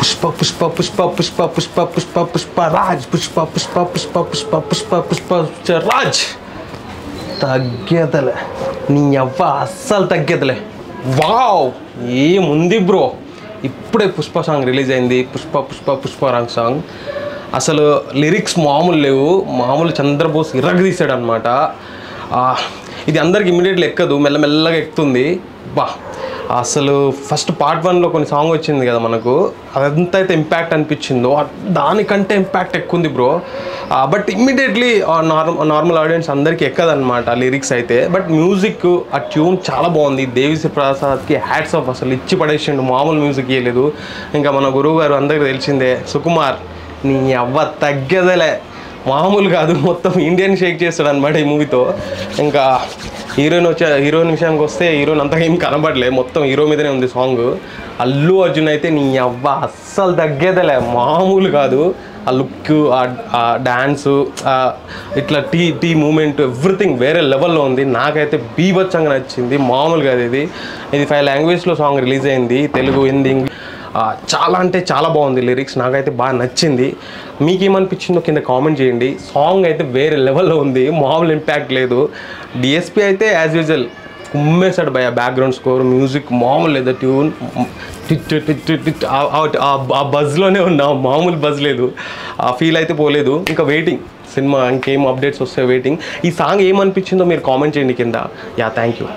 పుష్ప పుష్ప పుష్ప పుష్ప పుష్ప పుష్ప పుష్పరాజ్ పుష్ప పుష్ప పుష్ప పుష్ప పుష్ప పుష్పరాజ్ తగ్గేదలే నీ అవ్వ అస్సలు తగ్గేదలే వావ్ ఏముంది బ్రో ఇప్పుడే పుష్ప సాంగ్ రిలీజ్ అయింది పుష్ప పుష్ప పుష్పరాజ్ సాంగ్ అసలు లిరిక్స్ మామూలు లేవు మామూలు చంద్రబోస్ ఇరగదీశాడు అనమాట ఇది అందరికి ఇమ్మీడియట్లీ ఎక్కదు మెల్లమెల్లగా ఎక్కుతుంది బా అసలు ఫస్ట్ పార్ట్ 1లో కొన్ని సాంగ్ వచ్చింది కదా మనకు అదంతా అయితే ఇంపాక్ట్ అనిపించిందో దానికంటే ఇంపాక్ట్ ఎక్కువ ఉంది bro but immediately normal audience అందరికీ ఎక్కదనమాట లిరిక్స్ అయితే బట్ మ్యూజిక్ ఆ ట్యూన్ చాలా బాగుంది దేవిశ్రీ ప్రసాద్కి హ్యాట్స్ ఆఫ్ అసలు ఇచ్చి పడేసిండు మామూలు మ్యూజిక్ ఇవ్వలేదు ఇంకా మన గురువు గారు అందరికీ తెలిసిందే సుకుమార్ నీ అవ్వ తగ్గేదేలే మామూలు కాదు మొత్తం ఇండియన్ షేక్ చేస్తాడు అనమాట ఈ మూవీతో ఇంకా హీరోయిన్ విషయానికి వస్తే హీరోయిన్ అంతగా ఏం కనబడలే మొత్తం హీరో మీదనే ఉంది సాంగ్ అల్లు అర్జున్ అయితే నీ అవ్వ అస్సలు తగ్గేదేలే మామూలు కాదు ఆ లుక్ ఆ డ్యాన్సు ఇట్లా టీ మూమెంట్ ఎవ్రీథింగ్ వేరే లెవెల్లో ఉంది నాకైతే బీభత్సంగా నచ్చింది మామూలుగా ఇది 5 లాంగ్వేజ్లో సాంగ్ రిలీజ్ అయింది తెలుగు హిందీ ఇంగ్లీష్ చాలా అంటే చాలా బాగుంది లిరిక్స్ నాకైతే బాగా నచ్చింది మీకేమనిపించిందో కింద కామెంట్ చేయండి సాంగ్ అయితే వేరే లెవెల్లో ఉంది మామూలు ఇంపాక్ట్ లేదు డిఎస్పి అయితే యాజ్ యూజువల్ కుమ్మేశాడు బై ఆ బ్యాక్గ్రౌండ్ స్కోర్ మ్యూజిక్ మామూలు లేదు ట్యూన్ ఆ బజ్లోనే ఉన్నా మామూలు బజ్ లేదు ఆ ఫీల్ అయితే పోలేదు ఇంకా వెయిటింగ్ సినిమా ఇంకేం అప్డేట్స్ వస్తాయి వెయిటింగ్ ఈ సాంగ్ ఏమనిపించిందో మీరు కామెంట్ చేయండి కింద థ్యాంక్ యూ